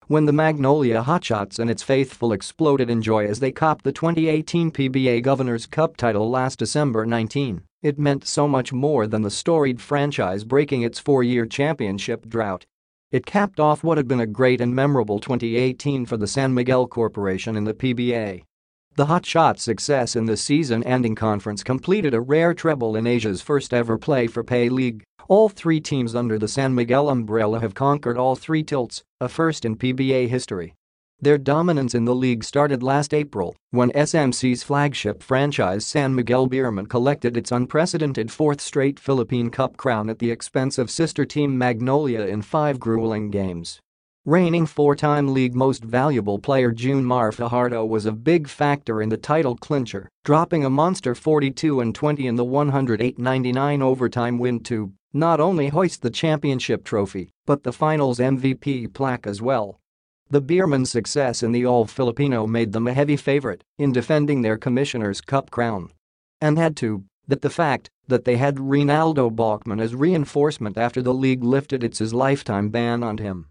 when the Magnolia Hotshots and its faithful exploded in joy as they copped the 2018 PBA Governors Cup title last December 19. It meant so much more than the storied franchise breaking its four-year championship drought. It capped off what had been a great and memorable 2018 for the San Miguel Corporation in the PBA. The Hotshots' success in the season-ending conference completed a rare treble in Asia's first-ever play-for-pay league. All three teams under the San Miguel umbrella have conquered all three tilts, a first in PBA history. Their dominance in the league started last April when SMC's flagship franchise San Miguel Beermen collected its unprecedented fourth straight Philippine Cup crown at the expense of sister team Magnolia in 5 grueling games. Reigning four-time league most valuable player Junmar Fajardo was a big factor in the title-clincher, dropping a monster 42-20 in the 108-99 overtime win to not only hoist the championship trophy but the finals MVP plaque as well. The Beermen's success in the All-Filipino made them a heavy favorite in defending their Commissioner's Cup crown. And add to that the fact that they had Reynaldo Bachmann as reinforcement after the league lifted its lifetime ban on him.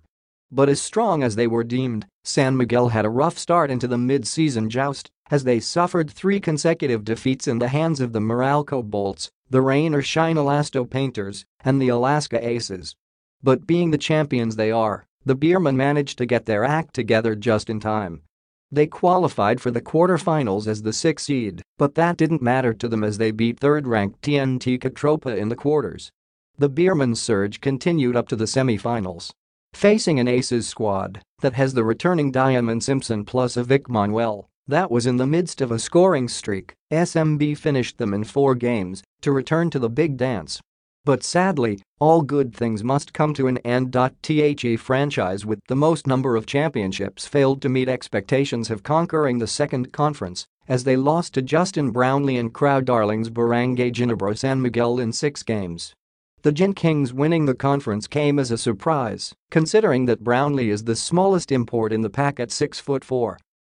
But as strong as they were deemed, San Miguel had a rough start into the mid-season joust as they suffered 3 consecutive defeats in the hands of the Meralco Bolts, the Rain or Shine Elasto Painters, and the Alaska Aces. But being the champions they are, the Beermen managed to get their act together just in time. They qualified for the quarterfinals as the 6th seed, but that didn't matter to them as they beat third-ranked TNT Catropa in the quarters. The Beermen's surge continued up to the semifinals. Facing an Aces squad that has the returning Diamond Simpson plus a Vic Manuel that was in the midst of a scoring streak, SMB finished them in 4 games to return to the big dance. But sadly, all good things must come to an end. The franchise with the most number of championships failed to meet expectations of conquering the second conference as they lost to Justin Brownlee and crowd darlings Barangay Ginebra San Miguel in 6 games. The Gin Kings winning the conference came as a surprise, considering that Brownlee is the smallest import in the pack at 6'4".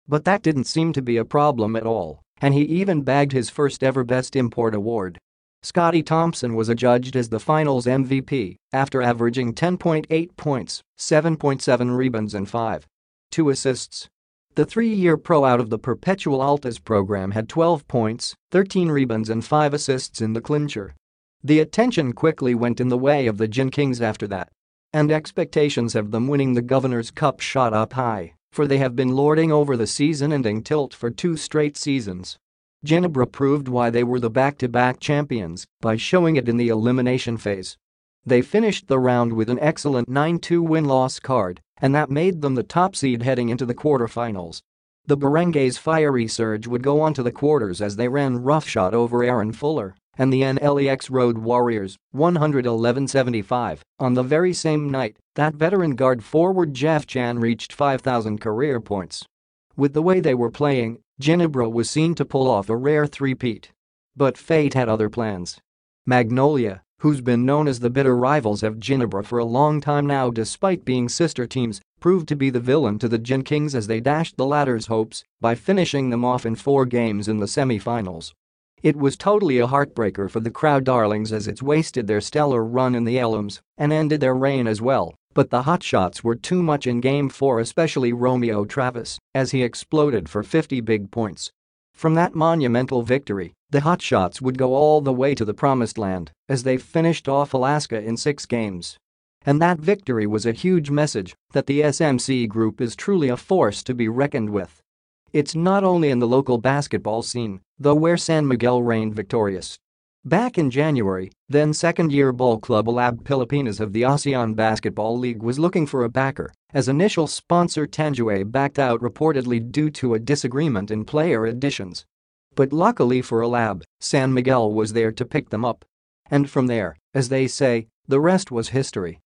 But that didn't seem to be a problem at all, and he even bagged his first ever Best Import award. Scotty Thompson was adjudged as the finals MVP after averaging 10.8 points, 7.7 rebounds and 5.2 assists. The 3-year pro out of the Perpetual Altas program had 12 points, 13 rebounds and 5 assists in the clincher. The attention quickly went in the way of the Gin Kings after that. And expectations of them winning the Governors Cup shot up high, for they have been lording over the season-ending tilt for 2 straight seasons. Ginebra proved why they were the back-to-back champions by showing it in the elimination phase. They finished the round with an excellent 9-2 win-loss card, and that made them the top seed heading into the quarterfinals. The Barangay's fiery surge would go on to the quarters as they ran roughshod over Aaron Fuller and the NLEX Road Warriors, 111-75. On the very same night, that veteran guard forward Jeff Chan reached 5,000 career points. With the way they were playing, Ginebra was seen to pull off a rare three-peat. But fate had other plans. Magnolia, who's been known as the bitter rivals of Ginebra for a long time now despite being sister teams, proved to be the villain to the Gin Kings as they dashed the latter's hopes by finishing them off in 4 games in the semifinals. It was totally a heartbreaker for the crowd darlings as it's wasted their stellar run in the Elms and ended their reign as well, but the Hotshots were too much in Game 4, especially Romeo Travis, as he exploded for 50 big points. From that monumental victory, the Hotshots would go all the way to the promised land as they finished off Alaska in 6 games. And that victory was a huge message that the SMC group is truly a force to be reckoned with. It's not only in the local basketball scene, though, where San Miguel reigned victorious. Back in January, then second-year ball club Alab Pilipinas of the ASEAN Basketball League was looking for a backer, as initial sponsor Tanjue backed out reportedly due to a disagreement in player additions. But luckily for Alab, San Miguel was there to pick them up. And from there, as they say, the rest was history.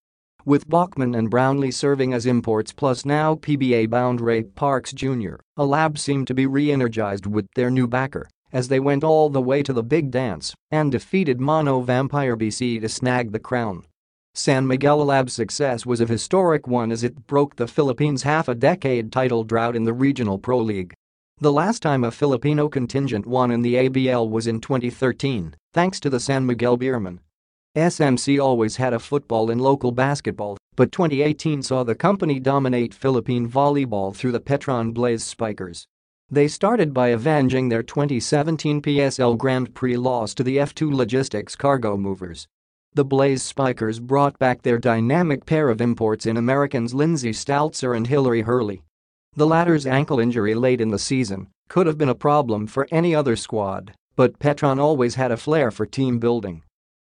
With Bachmann and Brownlee serving as imports plus now PBA-bound Ray Parks Jr., Alab seemed to be re-energized with their new backer as they went all the way to the big dance and defeated Mono Vampire BC to snag the crown. San Miguel Alab's success was a historic one as it broke the Philippines' half-a-decade title drought in the Regional Pro League. The last time a Filipino contingent won in the ABL was in 2013, thanks to the San Miguel Beermen. SMC always had a football in local basketball But 2018 saw the company dominate Philippine volleyball through the Petron Blaze Spikers. They started by avenging their 2017 PSL Grand Prix loss to the F2 Logistics cargo movers. The Blaze Spikers brought back their dynamic pair of imports in Americans Lindsay Staltzer and Hillary Hurley. The latter's ankle injury late in the season could have been a problem for any other squad, but Petron always had a flair for team building.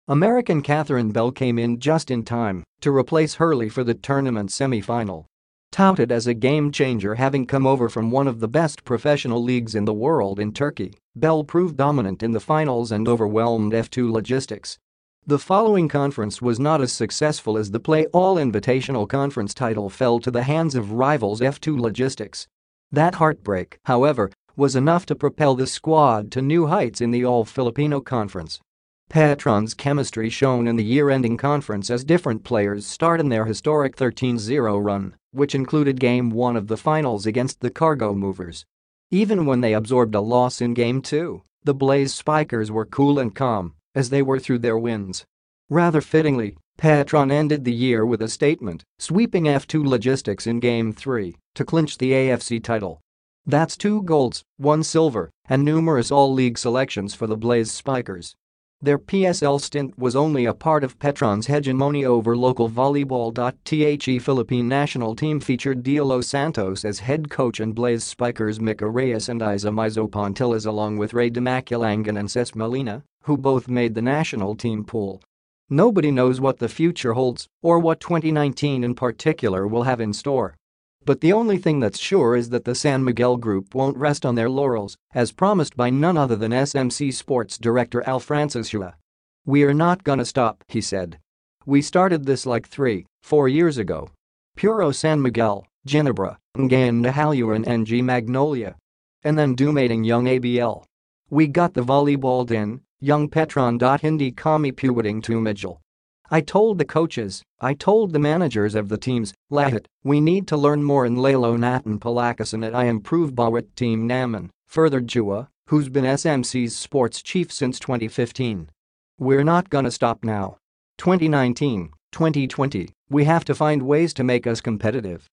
American Catherine Bell came in just in time to replace Hurley for the tournament semi-final. Touted as a game-changer, having come over from one of the best professional leagues in the world in Turkey, Bell proved dominant in the finals and overwhelmed F2 Logistics. The following conference was not as successful as the Play All Invitational Conference title fell to the hands of rivals F2 Logistics. That heartbreak, however, was enough to propel the squad to new heights in the All-Filipino Conference. Petron's chemistry shone in the year-ending conference as different players starred in their historic 13-0 run, which included Game 1 of the finals against the cargo movers. Even when they absorbed a loss in Game 2, the Blaze Spikers were cool and calm as they were through their wins. Rather fittingly, Petron ended the year with a statement, sweeping F2 Logistics in Game 3 to clinch the AFC title. That's 2 golds, 1 silver, and numerous all-league selections for the Blaze Spikers. Their PSL stint was only a part of Petron's hegemony over local volleyball. The Philippine national team featured Diolo Santos as head coach and Blaze Spikers Mika Reyes and Isa Mizo Pontillas along with Ray Demaculangan and Ces Molina, who both made the national team pool. Nobody knows what the future holds or what 2019 in particular will have in store. But the only thing that's sure is that the San Miguel group won't rest on their laurels, as promised by none other than SMC Sports Director Al Francis Hua. "We're not gonna stop," he said. "We started this like 3-4 years ago. Puro San Miguel, Ginebra, Ngayon Nahalua and NG Magnolia. And then dominating young ABL. We got the volleyball din, young Petron. Hindi kami puwedeng tumigil. I told the coaches, I told the managers of the teams, lahat, we need to learn more in lalo natin palakasan at I improve bawat team naman," furthered Hua, who's been SMC's sports chief since 2015. "We're not gonna stop now. 2019, 2020, we have to find ways to make us competitive.